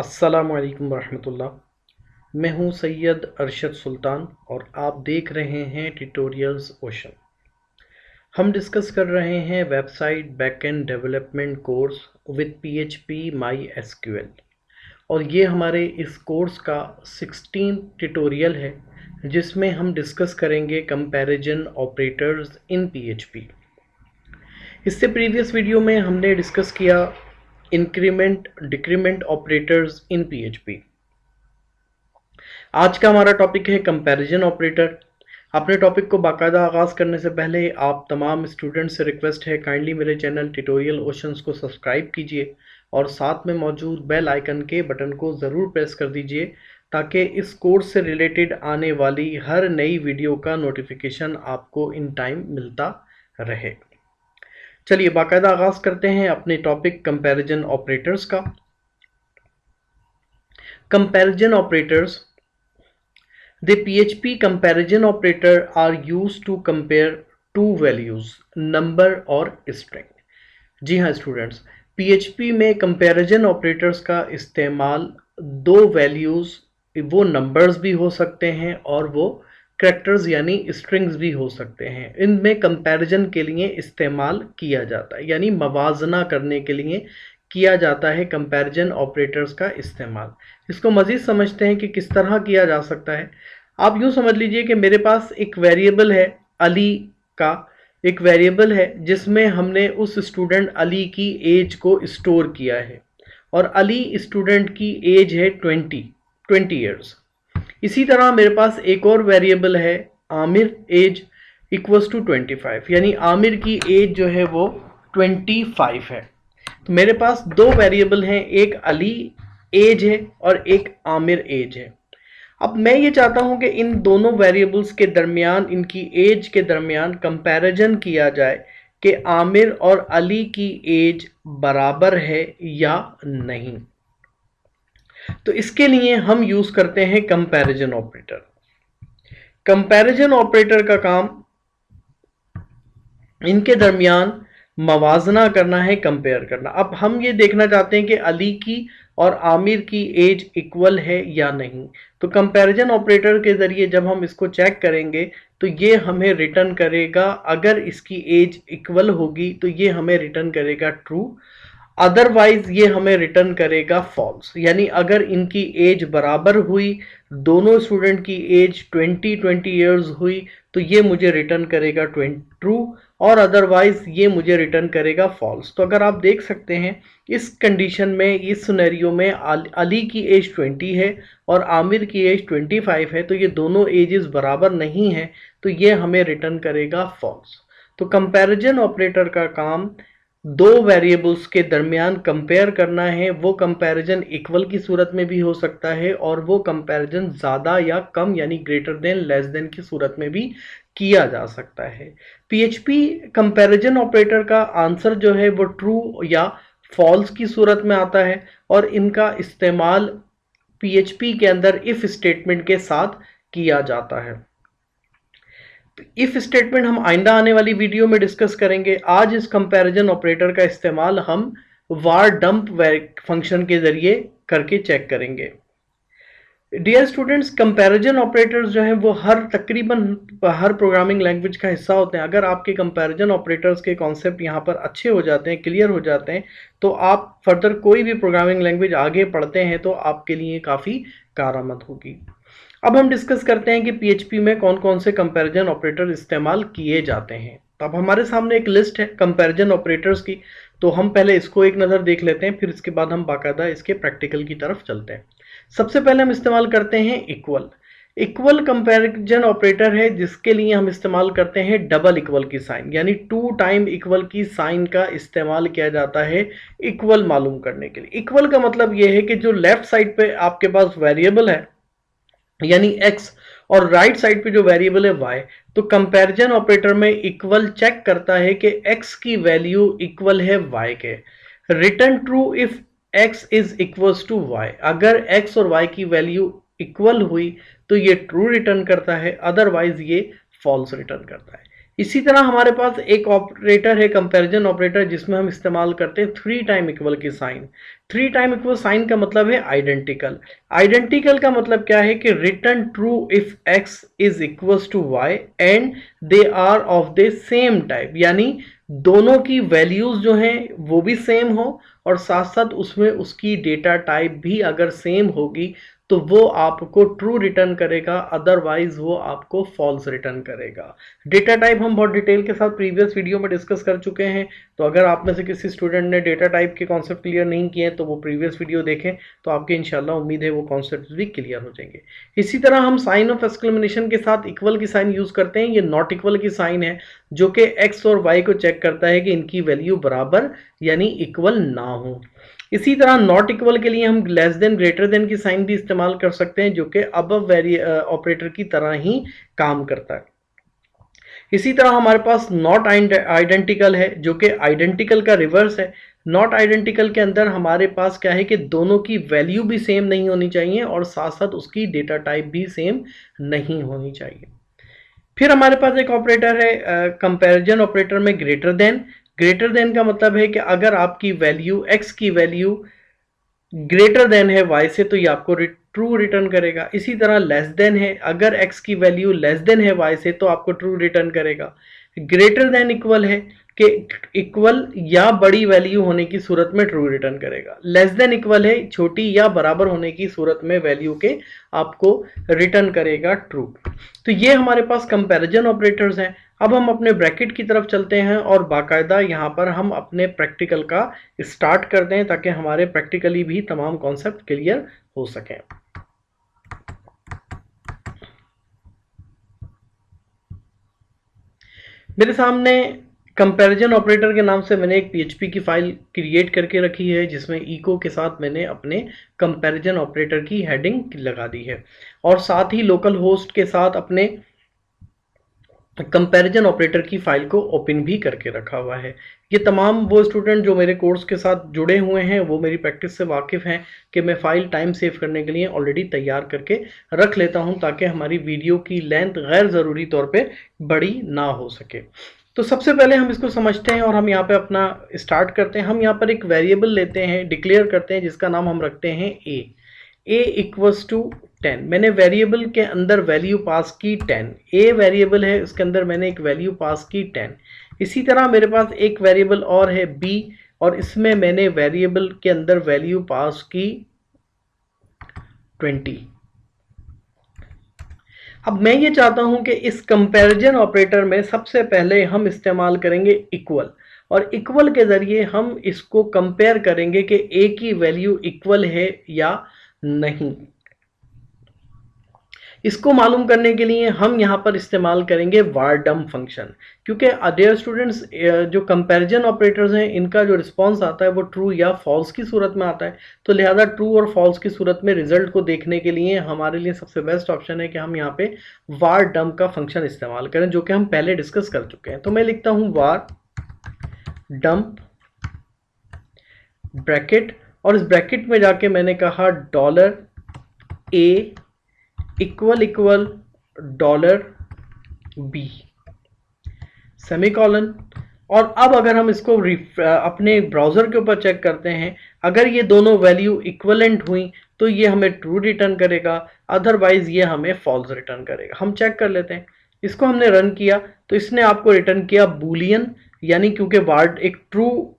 अस्सलामुअलैकुम वरहमतुल्लाह। मैं हूं सैयद अरशद सुल्तान और आप देख रहे हैं ट्यूटोरियल्स ओशन। हम डिस्कस कर रहे हैं website backend development course with PHP my SQL और ये हमारे इस कोर्स का 16 ट्यूटोरियल है जिसमें हम डिस्कस करेंगे कंपैरिजन ऑपरेटर्स इन पीएचपी। इससे प्रीवियस वीडियो में हमने डिस्कस किया increment decrement operators in PHP. आज का हमारा टॉपिक है कंपैरिजन ऑपरेटर। अपने टॉपिक को बाकायदा आगाज़ करने से पहले आप तमाम स्टूडेंट्स से रिक्वेस्ट है काइंडली मेरे चैनल ट्यूटोरियल ओशंस को सब्सक्राइब कीजिए और साथ में मौजूद बेल आइकन के बटन को ज़रूर प्रेस कर दीजिए ताकि इस कोर्स से रिलेटेड आने वाली हर नई वीडियो का नोटिफिकेशन आपको इन टाइम मिलता रहे। चलिए बाकायदा आगाज करते हैं अपने टॉपिक कंपैरिजन ऑपरेटर्स का। Comparison operators, the PHP comparison operator are used to compare two values, number और स्ट्रिंग। जी हाँ स्टूडेंट्स, पीएचपी में कंपैरिजन ऑपरेटर्स का इस्तेमाल दो वैल्यूज, वो नंबर्स भी हो सकते हैं और वो कैरेक्टर्स यानी स्ट्रिंग्स भी हो सकते हैं, इनमें कंपैरिजन के लिए इस्तेमाल किया जाता है, यानी मवाजना करने के लिए किया जाता है कंपैरिजन ऑपरेटर्स का इस्तेमाल। इसको मज़ीद समझते हैं कि किस तरह किया जा सकता है। आप यूँ समझ लीजिए कि मेरे पास एक वेरिएबल है अली का, एक वेरिएबल है जिसमें हमने उस स्टूडेंट अली की एज को स्टोर किया है और अली स्टूडेंट की एज है 20 ईयर्स। इसी तरह मेरे पास एक और वेरिएबल है आमिर एज इक्वल्स टू 25, यानी आमिर की एज जो है वो 25 है। तो मेरे पास दो वेरिएबल हैं, एक अली एज है और एक आमिर एज है। अब मैं ये चाहता हूं कि इन दोनों वेरिएबल्स के दरमियान, इनकी एज के दरमियान कंपैरिजन किया जाए कि आमिर और अली की एज बराबर है या नहीं। तो इसके लिए हम यूज करते हैं कंपैरिजन ऑपरेटर। कंपैरिजन ऑपरेटर का काम इनके दरमियान मवाजना करना है, कंपेयर करना। अब हम ये देखना चाहते हैं कि अली की और आमिर की एज इक्वल है या नहीं। तो कंपैरिजन ऑपरेटर के जरिए जब हम इसको चेक करेंगे तो ये हमें रिटर्न करेगा, अगर इसकी एज इक्वल होगी तो ये हमें रिटर्न करेगा ट्रू, अदरवाइज ये हमें रिटर्न करेगा फॉल्स। यानी अगर इनकी एज बराबर हुई, दोनों स्टूडेंट की एज 20 ईयर्स हुई तो ये मुझे रिटर्न करेगा ट्रू और अदरवाइज ये मुझे रिटर्न करेगा फॉल्स। तो अगर आप देख सकते हैं इस कंडीशन में, इस सिनेरियो में अली की एज 20 है और आमिर की एज 25 है, तो ये दोनों एजेस बराबर नहीं है, तो ये हमें रिटर्न करेगा फॉल्स। तो कंपैरिजन ऑपरेटर का काम दो वेरिएबल्स के दरमियान कंपेयर करना है। वो कंपैरिजन इक्वल की सूरत में भी हो सकता है और वो कंपैरिजन ज़्यादा या कम यानी ग्रेटर देन लेस देन की सूरत में भी किया जा सकता है। पीएचपी कंपैरिजन ऑपरेटर का आंसर जो है वो ट्रू या फॉल्स की सूरत में आता है और इनका इस्तेमाल पीएचपी के अंदर इफ स्टेटमेंट के साथ किया जाता है। इफ स्टेटमेंट हम आइंदा आने वाली वीडियो में डिस्कस करेंगे। आज इस कंपैरिजन ऑपरेटर का इस्तेमाल हम वार डंप फंक्शन के जरिए करके चेक करेंगे। डियर स्टूडेंट्स, कंपैरिजन ऑपरेटर्स जो हैं वो तकरीबन हर प्रोग्रामिंग लैंग्वेज का हिस्सा होते हैं। अगर आपके कंपैरिजन ऑपरेटर्स के कॉन्सेप्ट यहाँ पर अच्छे हो जाते हैं, क्लियर हो जाते हैं, तो आप फर्दर कोई भी प्रोग्रामिंग लैंग्वेज आगे पढ़ते हैं तो आपके लिए काफ़ी कारआमद होगी। अब हम डिस्कस करते हैं कि पीएचपी में कौन कौन से कंपैरिजन ऑपरेटर इस्तेमाल किए जाते हैं। तो अब हमारे सामने एक लिस्ट है कंपैरिजन ऑपरेटर्स की, तो हम पहले इसको एक नज़र देख लेते हैं, फिर इसके बाद हम बाकायदा इसके प्रैक्टिकल की तरफ चलते हैं। सबसे पहले हम इस्तेमाल करते हैं इक्वल। इक्वल कंपैरिजन ऑपरेटर है जिसके लिए हम इस्तेमाल करते हैं डबल इक्वल की साइन, यानी 2 टाइम इक्वल की साइन का इस्तेमाल किया जाता है इक्वल मालूम करने के लिए। इक्वल का मतलब यह है कि जो लेफ्ट साइड पे आपके पास वेरिएबल है यानी x और राइट साइड पे जो वेरिएबल है y, तो कंपैरिजन ऑपरेटर में इक्वल चेक करता है कि x की वैल्यू इक्वल है y के। Return true if x is equals to y, अगर x और y की वैल्यू इक्वल हुई तो ये ट्रू रिटर्न करता है, अदरवाइज ये फॉल्स रिटर्न करता है। इसी तरह हमारे पास एक ऑपरेटर है कंपैरिजन ऑपरेटर, जिसमें हम इस्तेमाल करते हैं 3 टाइम इक्वल की साइन। 3 टाइम इक्वल साइन का मतलब है आइडेंटिकल। आइडेंटिकल का मतलब क्या है कि return true if x is equal to y and they are of the same type, यानी दोनों की वैल्यूज जो हैं वो भी सेम हो और साथ साथ उसमें उसकी डेटा टाइप भी अगर सेम होगी तो वो आपको ट्रू रिटर्न करेगा, अदरवाइज वो आपको फॉल्स रिटर्न करेगा। डेटा टाइप हम बहुत डिटेल के साथ प्रीवियस वीडियो में डिस्कस कर चुके हैं, तो अगर आप में से किसी स्टूडेंट ने डेटा टाइप के कॉन्सेप्ट क्लियर नहीं किए हैं तो वो प्रीवियस वीडियो देखें, तो आपके इंशाल्लाह उम्मीद है वो कॉन्सेप्ट भी क्लियर हो जाएंगे। इसी तरह हम साइन ऑफ एक्सक्लेमेशन के साथ इक्वल की साइन यूज करते हैं। ये नॉट इक्वल की साइन है जो कि एक्स और वाई को चेक करता है कि इनकी वैल्यू बराबर यानी इक्वल ना हो। इसी तरह नॉट इक्वल के लिए हम लेस देन ग्रेटर देन की साइन भी इस्तेमाल कर सकते हैं, जो कि अबव ऑपरेटर की तरह ही काम करता है। इसी तरह हमारे पास नॉट आइडेंटिकल है, जो कि आइडेंटिकल का रिवर्स है। नॉट आइडेंटिकल के अंदर हमारे पास क्या है कि दोनों की वैल्यू भी सेम नहीं होनी चाहिए और साथ साथ उसकी डेटा टाइप भी सेम नहीं होनी चाहिए। फिर हमारे पास एक ऑपरेटर है कंपैरिजन ऑपरेटर में ग्रेटर देन। ग्रेटर देन का मतलब है कि अगर आपकी वैल्यू x की वैल्यू ग्रेटर देन है y से तो ये आपको ट्रू रिटर्न करेगा। इसी तरह लेस देन है, अगर x की वैल्यू लेस देन है y से तो आपको ट्रू रिटर्न करेगा। ग्रेटर देन इक्वल है कि इक्वल या बड़ी वैल्यू होने की सूरत में ट्रू रिटर्न करेगा। लेस देन इक्वल है छोटी या बराबर होने की सूरत में वैल्यू के आपको रिटर्न करेगा ट्रू। तो ये हमारे पास कंपैरिजन ऑपरेटर्स हैं। अब हम अपने ब्रैकेट की तरफ चलते हैं और बाकायदा यहाँ पर हम अपने प्रैक्टिकल का स्टार्ट करते हैं ताकि हमारे प्रैक्टिकली भी तमाम कॉन्सेप्ट क्लियर हो सके। मेरे सामने कंपैरिजन ऑपरेटर के नाम से मैंने एक पीएचपी की फाइल क्रिएट करके रखी है, जिसमें इको के साथ मैंने अपने कंपैरिजन ऑपरेटर की हेडिंग लगा दी है और साथ ही लोकल होस्ट के साथ अपने कंपैरिजन ऑपरेटर की फाइल को ओपन भी करके रखा हुआ है। ये तमाम वो स्टूडेंट जो मेरे कोर्स के साथ जुड़े हुए हैं वो मेरी प्रैक्टिस से वाकिफ़ हैं कि मैं फ़ाइल टाइम सेव करने के लिए ऑलरेडी तैयार करके रख लेता हूं ताकि हमारी वीडियो की लेंथ गैर ज़रूरी तौर पे बड़ी ना हो सके। तो सबसे पहले हम इसको समझते हैं और हम यहाँ पे अपना स्टार्ट करते हैं। हम यहाँ पर एक वेरिएबल लेते हैं, डिक्लेयर करते हैं, जिसका नाम हम रखते हैं ए इक्वल्स टू 10। मैंने वेरिएबल के अंदर वैल्यू पास की 10। ए वेरिएबल है, उसके अंदर मैंने एक वैल्यू पास की 10। इसी तरह मेरे पास एक वेरिएबल और है बी और इसमें मैंने वेरिएबल के अंदर वैल्यू पास की 20। अब मैं ये चाहता हूं कि इस कंपैरिजन ऑपरेटर में सबसे पहले हम इस्तेमाल करेंगे इक्वल, और इक्वल के जरिए हम इसको कंपेयर करेंगे कि ए की वैल्यू इक्वल है या नहीं। इसको मालूम करने के लिए हम यहाँ पर इस्तेमाल करेंगे var डम फंक्शन, क्योंकि डियर स्टूडेंट्स जो कंपैरिजन ऑपरेटर्स हैं इनका जो रिस्पांस आता है वो ट्रू या फॉल्स की सूरत में आता है, तो लिहाजा ट्रू और फॉल्स की सूरत में रिजल्ट को देखने के लिए हमारे लिए सबसे बेस्ट ऑप्शन है कि हम यहाँ पे var डम का फंक्शन इस्तेमाल करें, जो कि हम पहले डिस्कस कर चुके हैं। तो मैं लिखता हूँ var डम्प ब्रैकेट और इस ब्रैकेट में जाके मैंने कहा $a equal equal $b semicolon. और अब अगर हम इसको अपने ब्राउज़र के ऊपर चेक करते हैं, अगर ये दोनों वैल्यू इक्वलेंट हुई तो ये हमें ट्रू रिटर्न करेगा, अदरवाइज ये हमें फॉल्स रिटर्न करेगा। हम चेक कर लेते हैं। इसको हमने रन किया तो इसने आपको रिटर्न किया बूलियन, यानी क्योंकि वार्ड एक ट्रू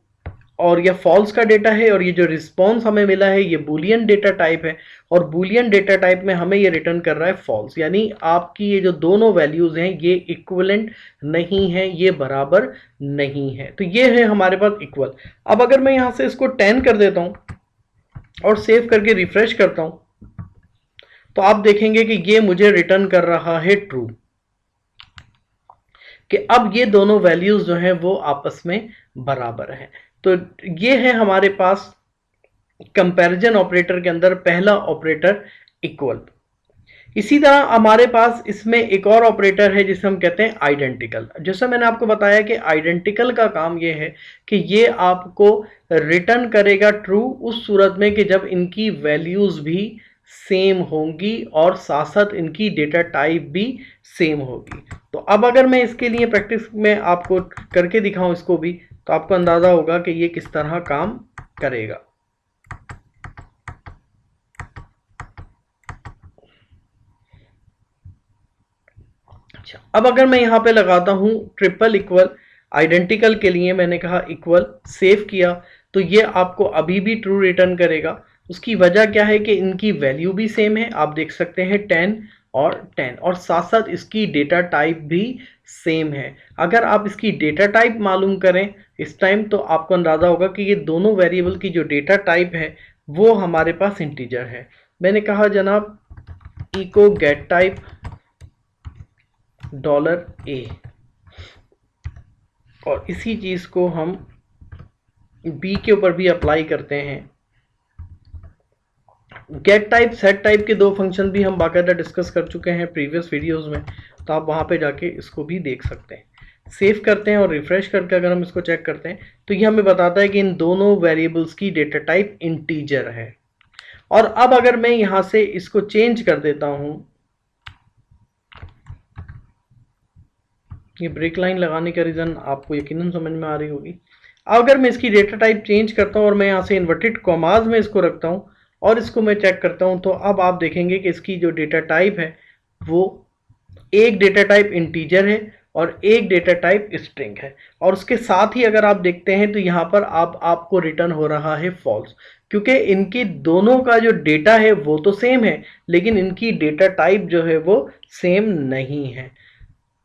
और यह फॉल्स का डेटा है और ये जो रिस्पॉन्स हमें मिला है ये बूलियन डेटा टाइप है और बूलियन डेटा टाइप में हमें ये रिटर्न कर रहा है फॉल्स, यानी आपकी ये जो दोनों वैल्यूज हैं ये इक्विवेलेंट नहीं है, ये बराबर नहीं है। तो ये है हमारे पास इक्वल। अब अगर मैं यहां से इसको 10 कर देता हूं और सेव करके रिफ्रेश करता हूं तो आप देखेंगे कि ये मुझे रिटर्न कर रहा है ट्रू, कि अब ये दोनों वैल्यूज जो हैं वो आपस में बराबर हैं। तो ये है हमारे पास कंपैरिजन ऑपरेटर के अंदर पहला ऑपरेटर इक्वल। इसी तरह हमारे पास इसमें एक और ऑपरेटर है जिसे हम कहते हैं आइडेंटिकल। जैसे मैंने आपको बताया कि आइडेंटिकल का काम ये है कि ये आपको रिटर्न करेगा ट्रू उस सूरत में कि जब इनकी वैल्यूज भी सेम होंगी और साथ साथ इनकी डेटा टाइप भी सेम होगी। तो अब अगर मैं इसके लिए प्रैक्टिस में आपको करके दिखाऊं इसको भी, तो आपको अंदाजा होगा कि ये किस तरह काम करेगा। अच्छा, अब अगर मैं यहाँ पे लगाता हूँ ट्रिपल इक्वल, आइडेंटिकल के लिए मैंने कहा इक्वल, सेव किया, तो ये आपको अभी भी ट्रू रिटर्न करेगा। उसकी वजह क्या है कि इनकी वैल्यू भी सेम है, आप देख सकते हैं 10 और 10, और साथ साथ इसकी डेटा टाइप भी सेम है। अगर आप इसकी डेटा टाइप मालूम करें इस टाइम, तो आपको अंदाजा होगा कि ये दोनों वेरिएबल की जो डेटा टाइप है वो हमारे पास इंटीजर है। मैंने कहा जनाब इको गेट टाइप $a, और इसी चीज को हम बी के ऊपर भी अप्लाई करते हैं। गेट टाइप सेट टाइप के दो फंक्शन भी हम बाकायदा डिस्कस कर चुके हैं प्रीवियस वीडियोस में, तो आप वहां पे जाके इसको भी देख सकते हैं। सेव करते हैं और रिफ्रेश करके अगर हम इसको चेक करते हैं, तो ये हमें बताता है कि इन दोनों वेरिएबल्स की डेटा टाइप इंटीजर है। और अब अगर मैं यहां से इसको चेंज कर देता हूं, ये ब्रेक लाइन लगाने का रीजन आपको यकीनन समझ में आ रही होगी। अगर मैं इसकी डेटा टाइप चेंज करता हूं और मैं यहां से इन्वर्टेड कॉमाज में इसको रखता हूं और इसको मैं चेक करता हूं, तो अब आप देखेंगे कि इसकी जो डेटा टाइप है वो एक डेटा टाइप इंटीजर है और एक डेटा टाइप स्ट्रिंग है। और उसके साथ ही अगर आप देखते हैं तो यहाँ पर आपको रिटर्न हो रहा है फॉल्स, क्योंकि इनके दोनों का जो डेटा है वो तो सेम है, लेकिन इनकी डेटा टाइप जो है वो सेम नहीं है,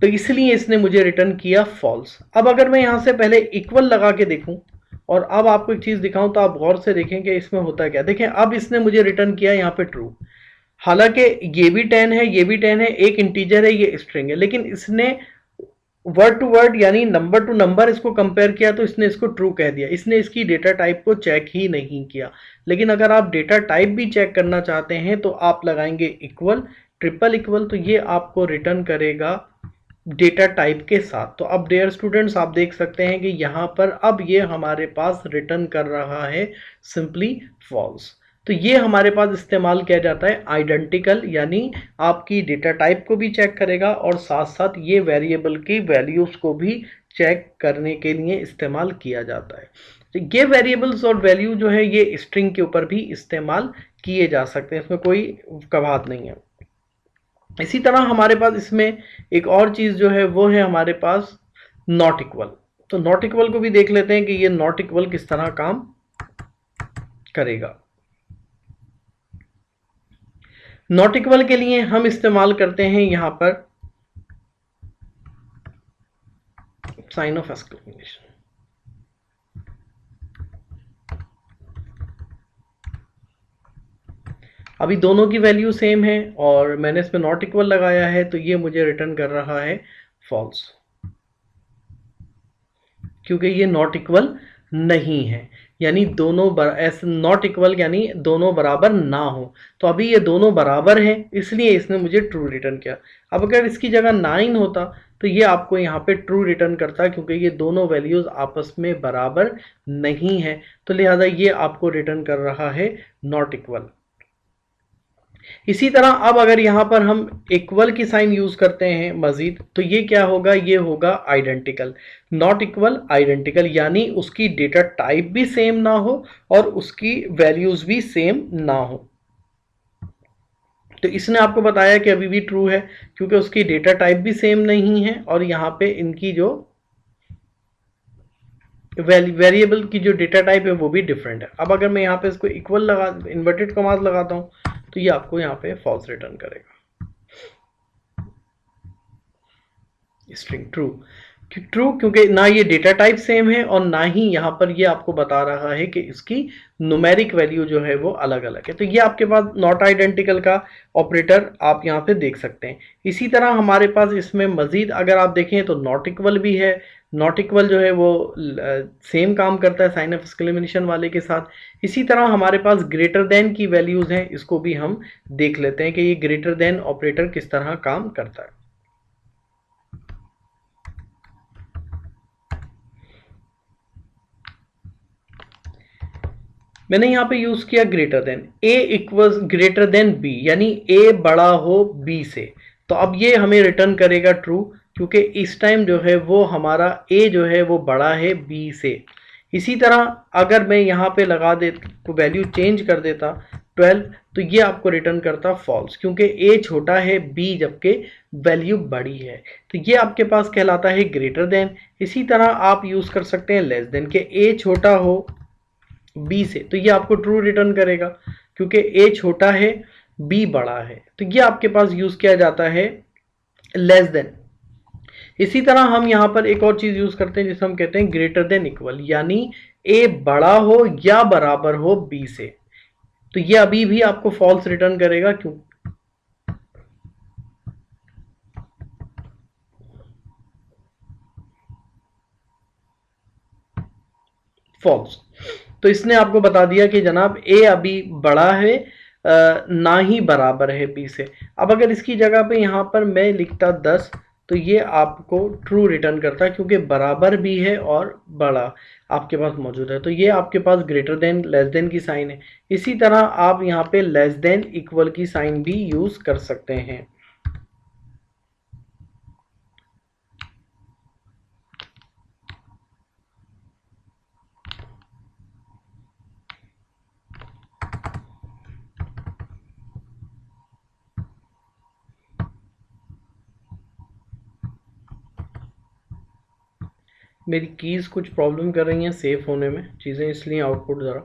तो इसलिए इसने मुझे रिटर्न किया फॉल्स। अब अगर मैं यहां से पहले इक्वल लगा के देखूं और अब आपको एक चीज दिखाऊं, तो आप गौर से देखें कि इसमें होता क्या। देखें, अब इसने मुझे रिटर्न किया यहाँ पे ट्रू, हालांकि ये भी 10 है, ये भी 10 है, एक इंटीजर है, ये स्ट्रिंग है, लेकिन इसने वर्ड टू वर्ड यानी नंबर टू नंबर इसको कंपेयर किया तो इसने इसको ट्रू कह दिया। इसने इसकी डेटा टाइप को चेक ही नहीं किया। लेकिन अगर आप डेटा टाइप भी चेक करना चाहते हैं तो आप लगाएंगे इक्वल, ट्रिपल इक्वल, तो ये आपको रिटर्न करेगा डेटा टाइप के साथ। तो अब डियर स्टूडेंट्स, आप देख सकते हैं कि यहाँ पर अब ये हमारे पास रिटर्न कर रहा है सिंपली फॉल्स। तो ये हमारे पास इस्तेमाल किया जाता है आइडेंटिकल, यानी आपकी डेटा टाइप को भी चेक करेगा और साथ साथ ये वेरिएबल की वैल्यूज को भी चेक करने के लिए इस्तेमाल किया जाता है। तो ये वेरिएबल्स और वैल्यू जो है ये स्ट्रिंग के ऊपर भी इस्तेमाल किए जा सकते हैं, इसमें कोई कबात नहीं है। इसी तरह हमारे पास इसमें एक और चीज जो है वो है हमारे पास नॉट इक्वल। तो नॉट इक्वल को भी देख लेते हैं कि ये नॉट इक्वल किस तरह काम करेगा। नॉट इक्वल के लिए हम इस्तेमाल करते हैं यहां पर साइन ऑफ एक्सक्लेमेशन। अभी दोनों की वैल्यू सेम है और मैंने इसमें नॉट इक्वल लगाया है, तो ये मुझे रिटर्न कर रहा है फॉल्स, क्योंकि ये नॉट इक्वल नहीं है, यानी दोनों ऐसे नॉट इक्वल यानी दोनों बराबर ना हो। तो अभी ये दोनों बराबर हैं, इसलिए इसने मुझे ट्रू रिटर्न किया। अब अगर इसकी जगह 9 होता तो ये आपको यहाँ पे ट्रू रिटर्न करता, क्योंकि ये दोनों वैल्यूज आपस में बराबर नहीं है, तो लिहाजा ये आपको रिटर्न कर रहा है नॉट इक्वल। इसी तरह अब अगर यहां पर हम इक्वल की साइन यूज करते हैं मजीद, तो ये क्या होगा, ये होगा आइडेंटिकल। नॉट इक्वल आइडेंटिकल, यानी उसकी डेटा टाइप भी सेम ना हो और उसकी वैल्यूज भी सेम ना हो। तो इसने आपको बताया कि अभी भी ट्रू है, क्योंकि उसकी डेटा टाइप भी सेम नहीं है और यहाँ पे इनकी जो वेरिएबल की जो डेटा टाइप है वो भी डिफरेंट है। अब अगर मैं यहाँ पे इसको इक्वल लगा इन्वर्टेड कॉमास लगाता हूं, तो ये आपको यहाँ पे फॉल्स रिटर्न करेगा, स्ट्रिंग ट्रू। ट्रू क्योंकि ना ये डेटा टाइप सेम है और ना ही यहाँ पर ये आपको बता रहा है कि इसकी न्यूमेरिक वैल्यू जो है वो अलग अलग है। तो ये आपके पास नॉट आइडेंटिकल का ऑपरेटर आप यहाँ पे देख सकते हैं। इसी तरह हमारे पास इसमें मजीद अगर आप देखें तो नॉट इक्वल भी है। नॉट इक्वल जो है वो सेम काम करता है साइन ऑफ एक्सक्लेमेशन वाले के साथ। इसी तरह हमारे पास ग्रेटर देन की वैल्यूज हैं, इसको भी हम देख लेते हैं कि ये ग्रेटर देन ऑपरेटर किस तरह काम करता है। मैंने यहाँ पे यूज किया ग्रेटर देन, ए इक्वल्स ग्रेटर देन बी, यानी ए बड़ा हो बी से। तो अब ये हमें रिटर्न करेगा ट्रू, क्योंकि इस टाइम जो है वो हमारा ए जो है वो बड़ा है बी से। इसी तरह अगर मैं यहाँ पे लगा दे तो वैल्यू चेंज कर देता 12, तो ये आपको रिटर्न करता फॉल्स, क्योंकि ए छोटा है बी जबकि वैल्यू बड़ी है। तो ये आपके पास कहलाता है ग्रेटर देन। इसी तरह आप यूज कर सकते हैं लेस देन, के ए छोटा हो बी से, तो ये आपको ट्रू रिटर्न करेगा क्योंकि ए छोटा है बी बड़ा है। तो ये आपके पास यूज किया जाता है लेस देन। इसी तरह हम यहां पर एक और चीज यूज करते हैं जिसे हम कहते हैं ग्रेटर देन इक्वल, यानी ए बड़ा हो या बराबर हो बी से। तो ये अभी भी आपको फॉल्स रिटर्न करेगा, क्यों? फॉल्स। तो इसने आपको बता दिया कि जनाब ए अभी बड़ा है ना ही बराबर है बी से। अब अगर इसकी जगह पे यहाँ पर मैं लिखता 10, तो ये आपको ट्रू रिटर्न करता, क्योंकि बराबर भी है और बड़ा आपके पास मौजूद है। तो ये आपके पास ग्रेटर देन लेस देन की साइन है। इसी तरह आप यहाँ पे लेस देन इक्वल की साइन भी यूज कर सकते हैं। मेरी कीज़ कुछ प्रॉब्लम कर रही हैं सेव होने में चीज़ें, इसलिए आउटपुट ज़रा।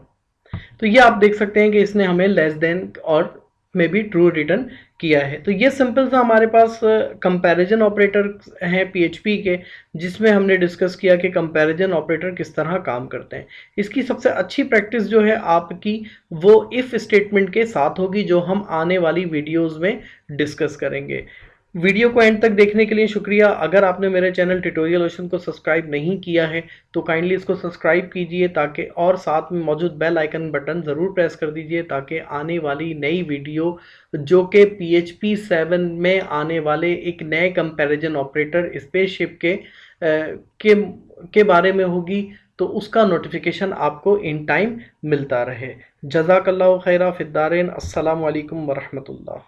तो ये आप देख सकते हैं कि इसने हमें लेस देन और में भी ट्रू रिटर्न किया है। तो ये सिंपल सा हमारे पास कंपैरिजन ऑपरेटर हैं पीएचपी के, जिसमें हमने डिस्कस किया कि कंपैरिजन ऑपरेटर किस तरह काम करते हैं। इसकी सबसे अच्छी प्रैक्टिस जो है आपकी वो इफ़ स्टेटमेंट के साथ होगी, जो हम आने वाली वीडियोज़ में डिस्कस करेंगे। वीडियो को एंड तक देखने के लिए शुक्रिया। अगर आपने मेरे चैनल ट्यूटोरियल ओशन को सब्सक्राइब नहीं किया है तो काइंडली इसको सब्सक्राइब कीजिए, ताकि और साथ में मौजूद बेल आइकन बटन ज़रूर प्रेस कर दीजिए, ताकि आने वाली नई वीडियो जो कि PHP 7 में आने वाले एक नए कंपैरिजन ऑपरेटर स्पेसशिप के बारे में होगी, तो उसका नोटिफिकेशन आपको इन टाइम मिलता रहे। जज़ाकल्लाहु खैरा फिद्दारेन। अस्सलामु अलैकुम वरहमतुल्लाह।